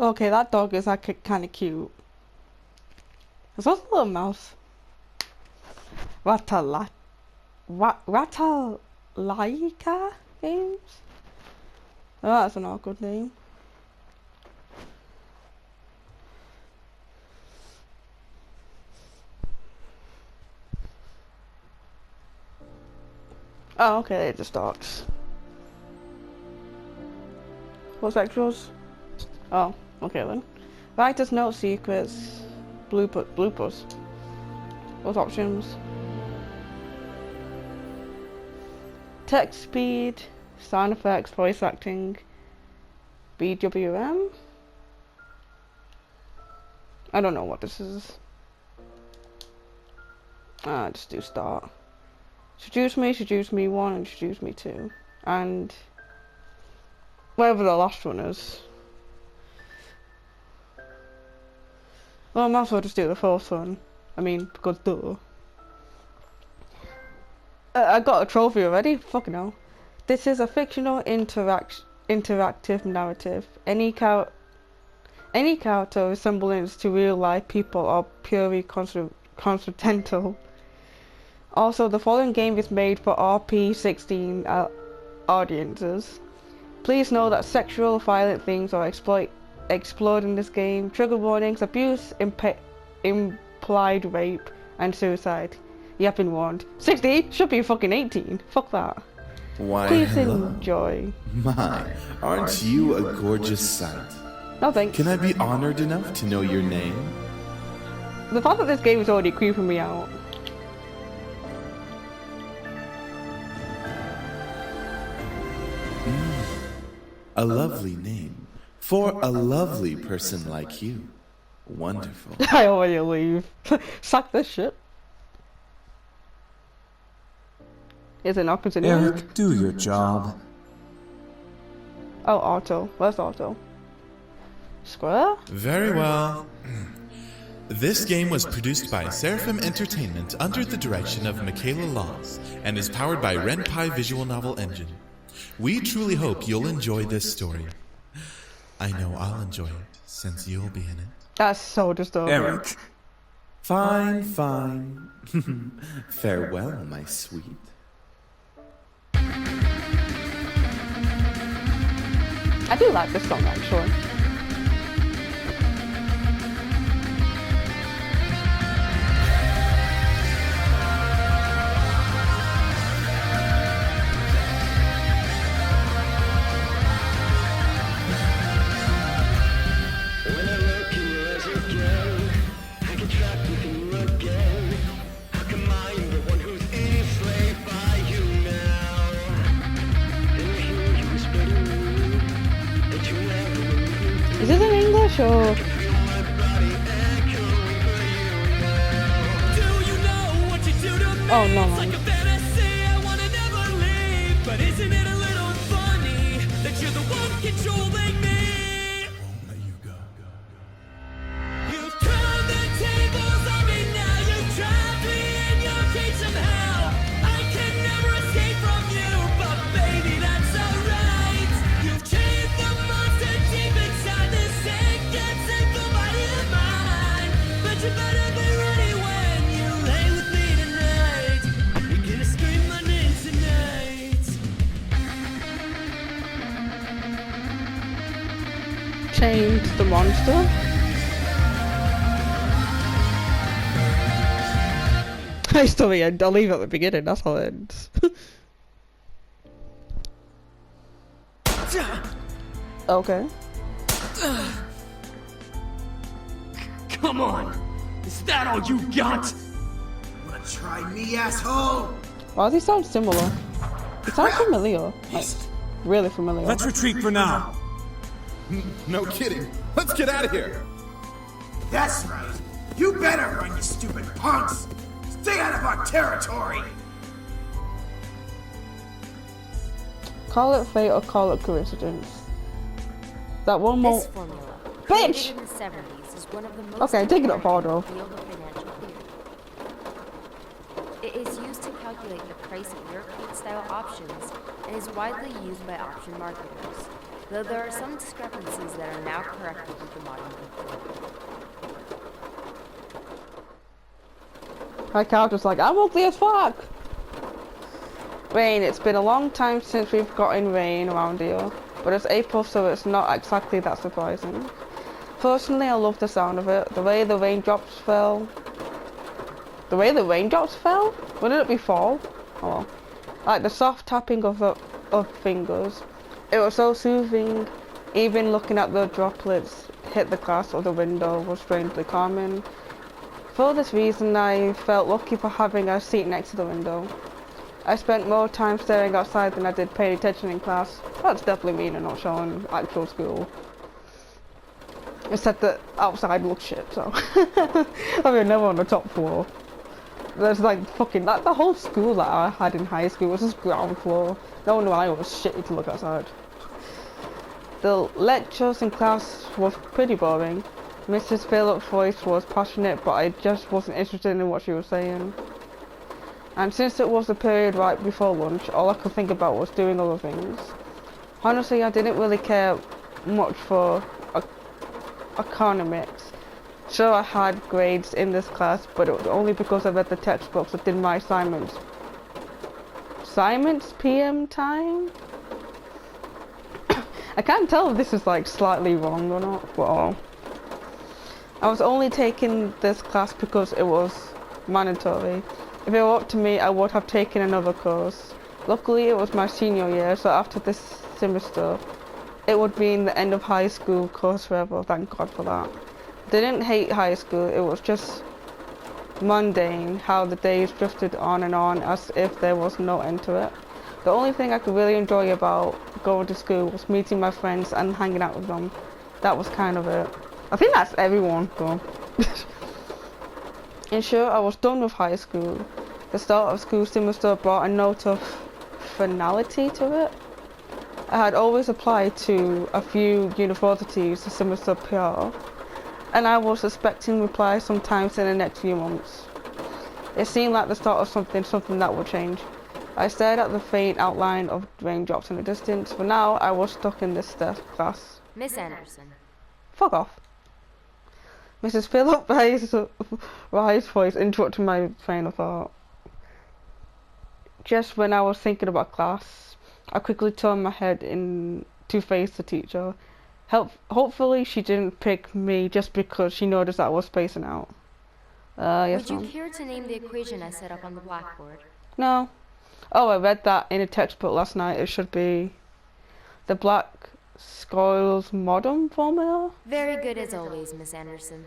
Okay, that dog is like kind of cute. There's also a little mouse. Ratala, Ratalaika Games. Oh, that's an awkward name. Oh, okay, they're just dogs. What's extras? Oh, okay then. Writer's note, secrets, bloopers. What's options? Text speed, sound effects, voice acting, BWM? I don't know what this is. Just do start. Seduce Me 1, and Seduce Me 2. And whatever the last one is. Well, I might as well just do the fourth one. I mean, because duh. I got a trophy already? Fucking hell. This is a fictional interactive narrative. Any character resemblance to real life people are purely coincidental. Also, the following game is made for RP16 audiences. Please know that sexual, violent things are explored in this game. Trigger warnings, abuse, implied rape, and suicide. You have been warned. 16? Should be fucking 18. Fuck that. Why, Please hello. enjoy. My, aren't you a gorgeous sight? No thanks. Can I be honored enough to know your name? The fact that this game is already creeping me out. A lovely name. For a lovely person like you. Wonderful. I already leave. Suck this shit. Is it not continuing? Eric, do your job. Oh, Auto. Where's Auto? Square? Very well. This game was produced by Seraphim Entertainment under the direction of Michaela Laws and is powered by Renpai Visual Novel Engine. We truly hope you'll enjoy this story. I know I'll enjoy it since you'll be in it. That's so disturbing. Eric. Fine, fine. Farewell, my sweet. I do like this song actually. Is this in English or? Oh no, man. Change the monster. I still the end. I'll leave it at the beginning. That's how it ends. Okay. Come on! Is that all you got? Wanna try me, asshole? Why do they sound similar? It sounds familiar. Like, really familiar. Let's retreat for now. No kidding. Let's get out of here. That's right. You better run, you stupid punks! Stay out of our territory! Call it fate or call it coincidence. That one more. This formula, Bitch! created in the 70s, is one of the most Okay, take it up, important Aldo. in the field of financial theory. It is used to calculate the price of European-style options and is widely used by option marketers. though there are some discrepancies that are now corrected with the modern report. My character's like, I'm ugly as fuck! Rain, it's been a long time since we've gotten rain around here, but it's April so it's not exactly that surprising. Personally, I love the sound of it, the way the raindrops fell. The way the raindrops fell? Wouldn't it be fall? Oh well. Like the soft tapping of fingers. It was so soothing. Even looking at the droplets hit the glass of the window was strangely calming. For this reason, I felt lucky for having a seat next to the window. I spent more time staring outside than I did paying attention in class. That's definitely me in a nutshell in actual school. Except that outside looks shit, so. I mean, never on the top floor. There's like fucking, like the whole school that I had in high school was just ground floor. No wonder why it was shitty to look outside. The lectures in class was pretty boring. Mrs. Phillips' voice was passionate, but I just wasn't interested in what she was saying. And since it was the period right before lunch, all I could think about was doing other things. Honestly, I didn't really care much for economics. Sure, I had grades in this class, but it was only because I read the textbooks that did my assignments. Assignments PM time? I can't tell if this is like slightly wrong or not, but I was only taking this class because it was mandatory. If it were up to me, I would have taken another course. Luckily, it was my senior year, so after this semester, it would mean the end of high school course forever. Thank God for that. Didn't hate high school, it was just mundane how the days drifted on and on as if there was no end to it. The only thing I could really enjoy about going to school was meeting my friends and hanging out with them. That was kind of it. I think that's everyone though. In short, I was done with high school. The start of school semester brought a note of finality to it. I had always applied to a few universities the semester prior, and I was expecting replies sometimes in the next few months. It seemed like the start of something that would change. I stared at the faint outline of raindrops in the distance. For now, I was stuck in this class. Miss Anderson. Fuck off. Mrs. Phillips' rise voice interrupted my train of thought. Just when I was thinking about class, I quickly turned my head in to face the teacher. Hopefully she didn't pick me just because she noticed that I was spacing out. Yes, Would you care to name the equation I set up on the blackboard? No. Oh, I read that in a textbook last night. It should be the Black-Scholes modern formula? Very good as always, Miss Anderson.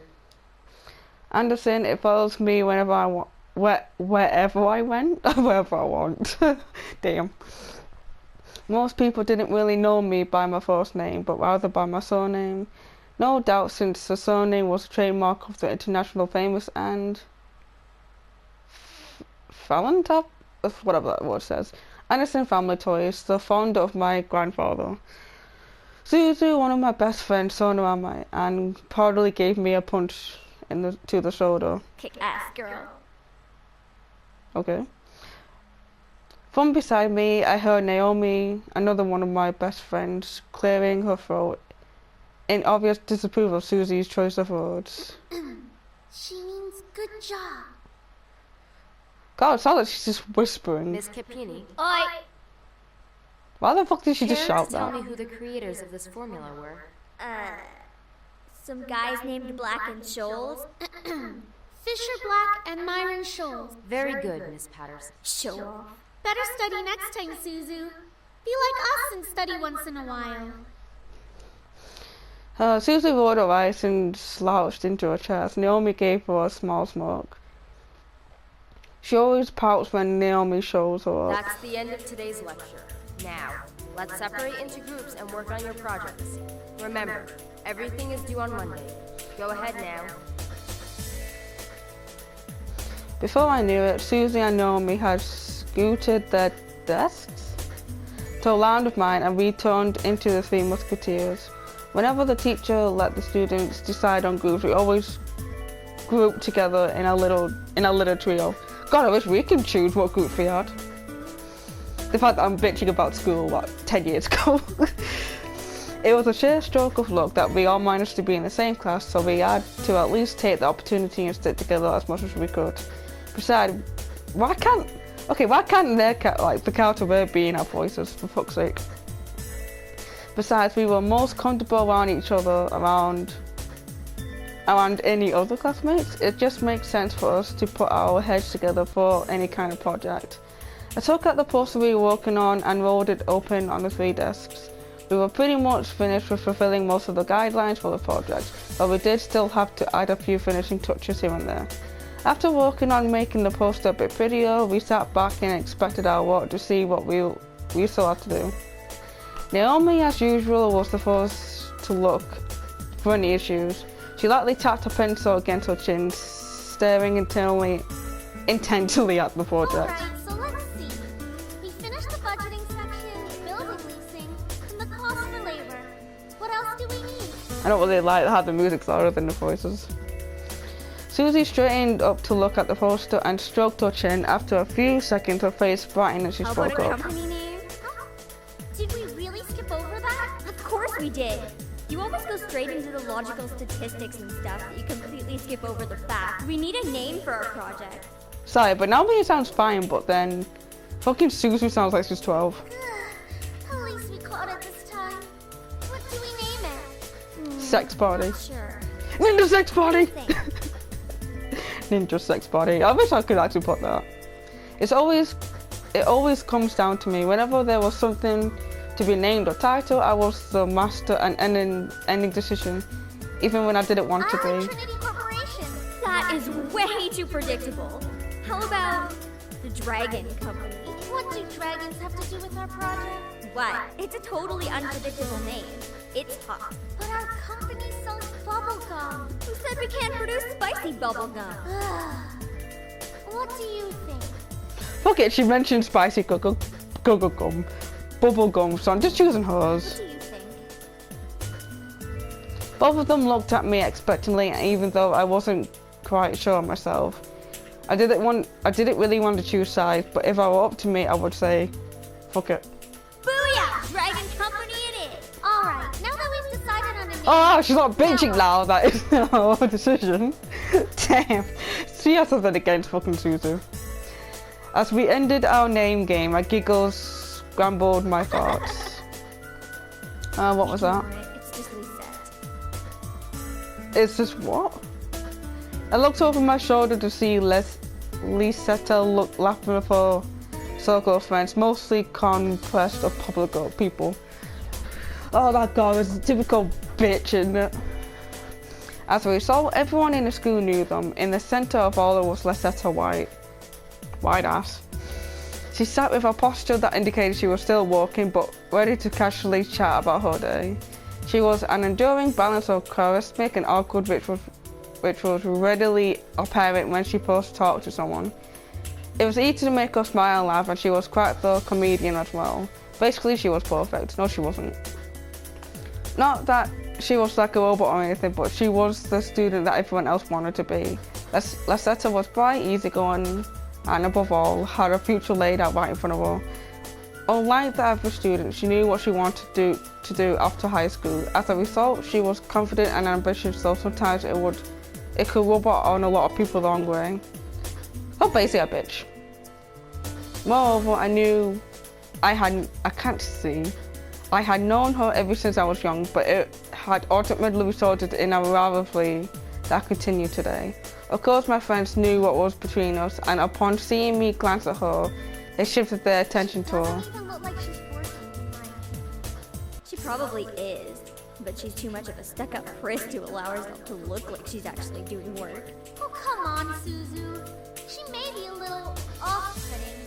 Anderson, it follows me whenever I want, wherever I went, wherever I want. Damn. Most people didn't really know me by my first name, but rather by my surname. No doubt, since the surname was a trademark of the international famous and Falentap, whatever that word says. Anderson Family Toys, the founder of my grandfather. Suzu, one of my best friends, turned around and proudly gave me a punch to the shoulder. Kick ass, girl. Okay. From beside me, I heard Naomi, another one of my best friends, clearing her throat in obvious disapproval of Susie's choice of words. She means good job. God, it sounds like she's just whispering. Miss Capini. Oi! Why the fuck did she just Care shout to tell that? me who the creators of this formula were? Some guys named Black and Scholes. Fisher Black and Myron Scholes. Very good, Miss Patterson. Show off. Better study next time, Suzu. Be like us and study once in a while. Susie rolled her eyes and slouched into her chair as Naomi gave her a small smirk. She always pouts when Naomi shows her up. That's the end of today's lecture. Now, let's separate into groups and work on your projects. Remember, everything is due on Monday. Go ahead now. Before I knew it, Susie and Naomi had scooted their desks to a lounge of mine and we turned into the Three Musketeers. Whenever the teacher let the students decide on groups, we always grouped together in a little trio. God, I wish we could choose what group we had. The fact that I'm bitching about school, 10 years ago. It was a sheer stroke of luck that we all managed to be in the same class, so we had to at least take the opportunity and stick together as much as we could. Besides, why can't the counterweight be in our voices, for fuck's sake? Besides, we were most comfortable around each other, around any other classmates. It just makes sense for us to put our heads together for any kind of project. I took out the poster we were working on and rolled it open on the 3 desks. We were pretty much finished with fulfilling most of the guidelines for the project, but we did still have to add a few finishing touches here and there. After working on making the poster a bit prettier, we sat back and expected our work to see what we still had to do. Naomi, as usual, was the first to look for any issues. She lightly tapped her pencil against her chin, staring intently at the project. Alright, so let's see. We finished the budgeting section, building leasing, and the cost for labor. What else do we need? I don't really like how the music's louder than the voices. Susie straightened up to look at the poster and stroked her chin. After a few seconds, her face brightened and she How spoke about a up. company name? Huh? Did we really skip over that? Of course we did. You always go straight into the logical statistics and stuff that you completely skip over the fact. We need a name for our project. Sorry, but Naomi it sounds fine, but then fucking Susie sounds like she's 12. At least we caught it this time. What do we name it? Sex party. Not sure. Ninja sex party! Think. Ninja sex party. I wish I could actually put that. It always comes down to me. Whenever there was something to be named or title, I was the master and ending decision, even when I didn't want to be. Trinity Corporation. That is way too predictable. How about the Dragon Company? What do dragons have to do with our project? What? It's a totally unpredictable name. It's hot. But our company sells bubblegum. Who said we can't produce spicy bubblegum? What do you think? Fuck it, she mentioned spicy gum, bubble gum, so I'm just choosing hers. What do you think? Both of them looked at me expectantly, even though I wasn't quite sure myself. I didn't really want to choose sides, but if I were up to me, I would say, fuck it. Booyah! Dragon Company it is! Alright, now that we've decided on a name... Oh, she's not bitching now, that is her decision. Damn, she has something against fucking Suzu. As we ended our name game, my giggles scrambled my thoughts. What was that? It's just Lisette. It's just what? I looked over my shoulder to see Lisetta laughing with her circle of friends, mostly compressed of public people. Oh, that girl is a typical bitch, isn't it? As a result, everyone in the school knew them. In the center of all was Lisetta White ass. She sat with a posture that indicated she was still walking, but ready to casually chat about her day. She was an enduring balance of charismatic and awkward, which was readily apparent when she first talked to someone. It was easy to make her smile and laugh, and she was quite the comedian as well. Basically, she was perfect. No, she wasn't. Not that she was like a robot or anything, but she was the student that everyone else wanted to be. Lisetta was bright, easygoing, and above all, had her future laid out right in front of her. Unlike the average student, she knew what she wanted to do after high school. As a result, she was confident and ambitious, so sometimes it could rub on a lot of people the wrong way. But basically a bitch. Moreover, I had known her ever since I was young, but it had ultimately resulted in a rivalry that continued today. Of course, my friends knew what was between us, and upon seeing me glance at her, they shifted their attention to her. Doesn't even look like she's working, in my opinion. She probably is, but she's too much of a stuck-up priss to allow herself to look like she's actually doing work. Oh, come on, Suzu. She may be a little off-putting,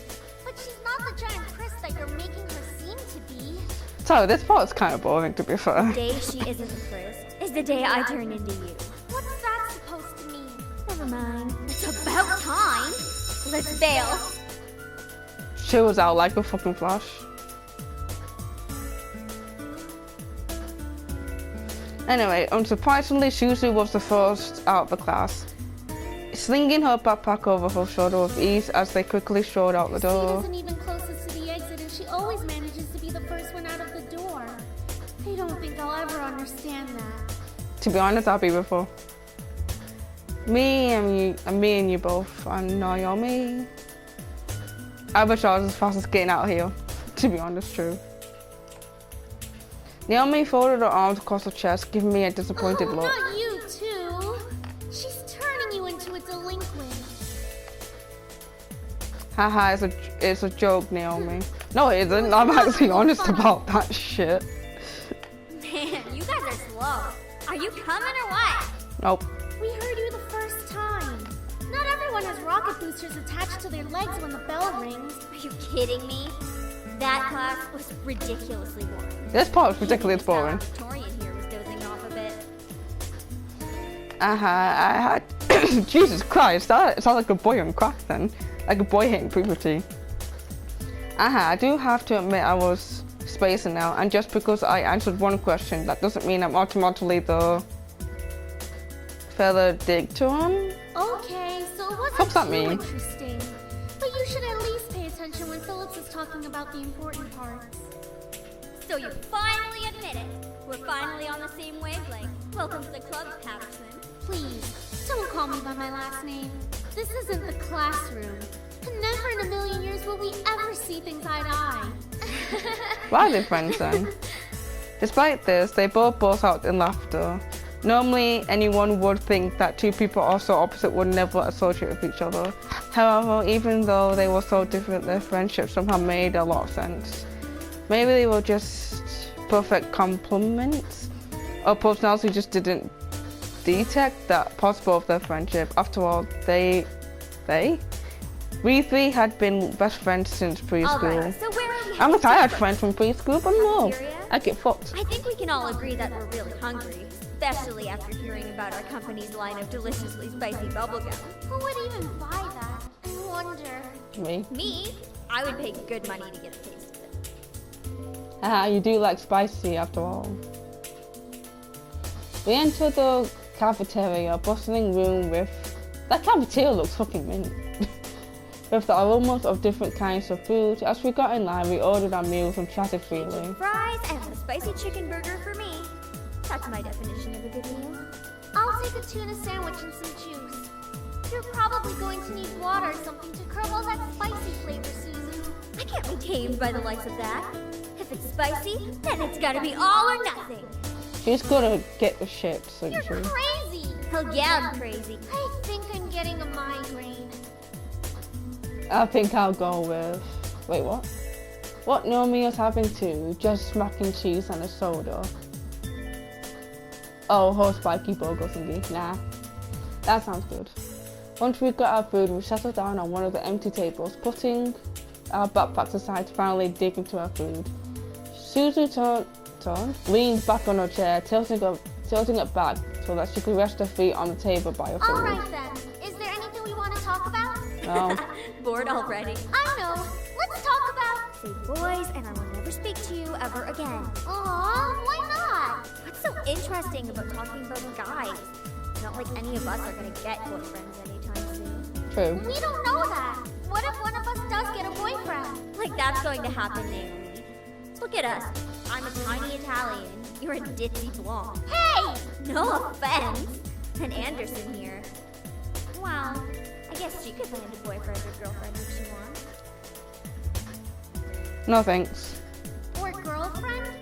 but she's not the giant priss that you're making her seem to be. So this part's kind of boring, to be fair. The day she isn't the priss is the day I turn into you. What's that supposed to mean? Never mind. It's about time. Let's bail. She was out like a fucking flash. Anyway, unsurprisingly, Suzu was the first out of the class, slinging her backpack over her shoulder with ease as they quickly strolled out the door. She isn't even closest to the exit, and she always manages to be the first one out of the door. I don't think I'll ever understand that. To be honest, I'll be before. Me and you both, and Naomi. I wish I was as fast as getting out of here. To be honest, true. Naomi folded her arms across her chest, giving me a disappointed look. Not you too. She's turning you into a delinquent. Haha, it's a joke, Naomi. No, it isn't. I'm actually honest about that shit. Man, you guys are slow. Are you coming or what? Nope. We heard you the first time. Not everyone has rocket boosters attached to their legs when the bell rings. Are you kidding me? That class was ridiculously boring. This part was ridiculously boring. Victorian here was dozing off a bit. I had Jesus Christ, that sounds like a boy on crack then. Like a boy hitting puberty. I do have to admit I was spacing now, and just because I answered one question, that doesn't mean I'm automatically the valedictorian. Okay, so it What's that wasn't too mean? interesting. But you should at least pay attention when Phillips is talking about the important parts. So you finally admit it. We're finally on the same wavelength. Welcome to the club, Patterson. Please, don't call me by my last name. This isn't the classroom. And never in a million years will we ever see things eye to eye. Why are they friends then? Despite this, they both burst out in laughter. Normally, anyone would think that two people are so opposite would never associate with each other. However, even though they were so different, their friendship somehow made a lot of sense. Maybe they were just perfect complements, or personality just didn't detect that possible of their friendship. After all, we three had been best friends since preschool. Alright, so where are we? I I had friends from preschool, but no, Cafeteria? I get fucked. I think we can all agree that we're really hungry, especially after hearing about our company's line of deliciously spicy bubblegum. Who would even buy that? I wonder. Me. Me? I would pay good money to get a taste of it. You do like spicy after all. We entered the cafeteria, a bustling room with... That cafeteria looks fucking mint. With the aromas of different kinds of food. As we got in line, we ordered our meals and chatted freely. Fries and a spicy chicken burger for me. That's my definition of a good meal. I'll take a tuna sandwich and some juice. You're probably going to need water or something to curb all that spicy flavor, Susan. I can't be tamed by the likes of that. If it's spicy, then it's gotta be all or nothing. She's gonna get the shit, so You're she. crazy! Hell yeah, I'm crazy. I think I'm getting a migraine. I think I'll go with... Wait, what? What Naomi is having too? Just mac and cheese and a soda. Oh, whole spiky burger thingy. Nah. That sounds good. Once we got our food, we settled down on one of the empty tables, putting our backpacks aside to finally dig into our food. Susie leaned back on her chair, tilting it back so that she could rest her feet on the table by her food. Alright then. Is there anything we want to talk about? No. Bored already? I know. Let's talk about... Say boys, and I will never speak to you ever again. Aw, why not? What's so interesting about talking about guys? Not like any of us are gonna get boyfriends anytime soon. True. We don't know that. What if one of us does get a boyfriend? Like that's going to happen, Naomi. Look at us. I'm a tiny Italian. You're a ditzy blonde. Hey! No offense. And Anderson here. Well, I guess she could land a boyfriend or girlfriend if she wants. No thanks. Or girlfriend?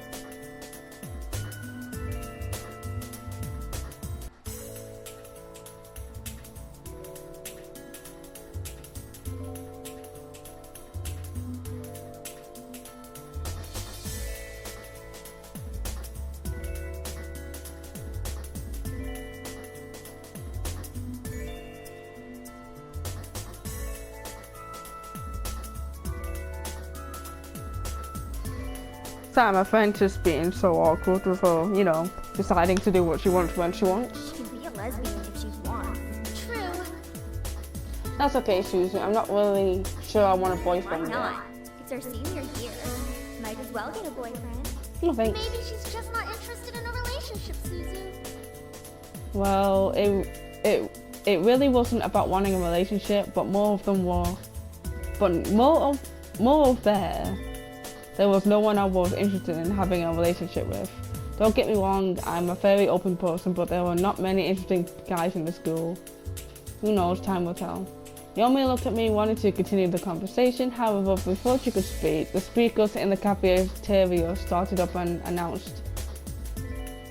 Sorry, my friend just being so awkward with her, you know, deciding to do what she wants when she wants. She can be a lesbian if she wants. True. That's okay, Susie. I'm not really sure I want a Why boyfriend yet. not? It's our senior year. Might as well get a boyfriend. No thanks. Maybe she's just not interested in a relationship, Suzu. Well, it really wasn't about wanting a relationship, but more of them were, but more of their There was no one I was interested in having a relationship with. Don't get me wrong, I'm a very open person, but there were not many interesting guys in the school. Who knows, time will tell. Yomi looked at me, wanted to continue the conversation. However, before she could speak, the speakers in the cafeteria started up and announced.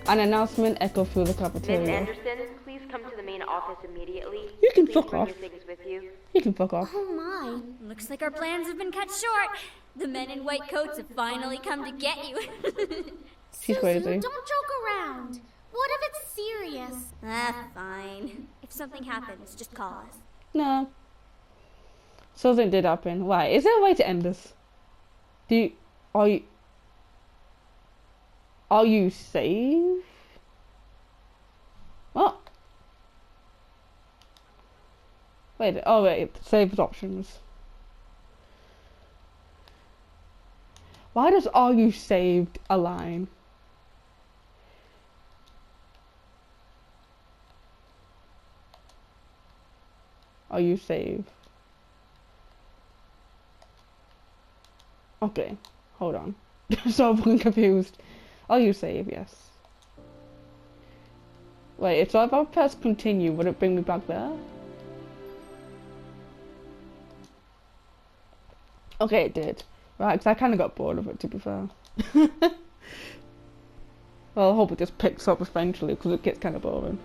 An announcement echoed through the Miss cafeteria. Anderson, please come to the main office immediately. You can Please fuck bring off. your things with you. You can fuck off. Oh my. Looks like our plans have been cut short. The men in white coats have finally come to get you. She's Suzu, crazy. don't joke around. What if it's serious? Fine. If something happens, just call us. No. Something did happen. Why? Is there a way to end this? Are you safe? What? Wait, oh wait, save options. Why does "are you saved" align? Are you saved? Okay, hold on. So fucking confused. Are you saved? Yes. Wait, so if I press continue, would it bring me back there? Okay, it did. Right, because I kind of got bored of it, to be fair. Well, I hope it just picks up eventually, because it gets kind of boring.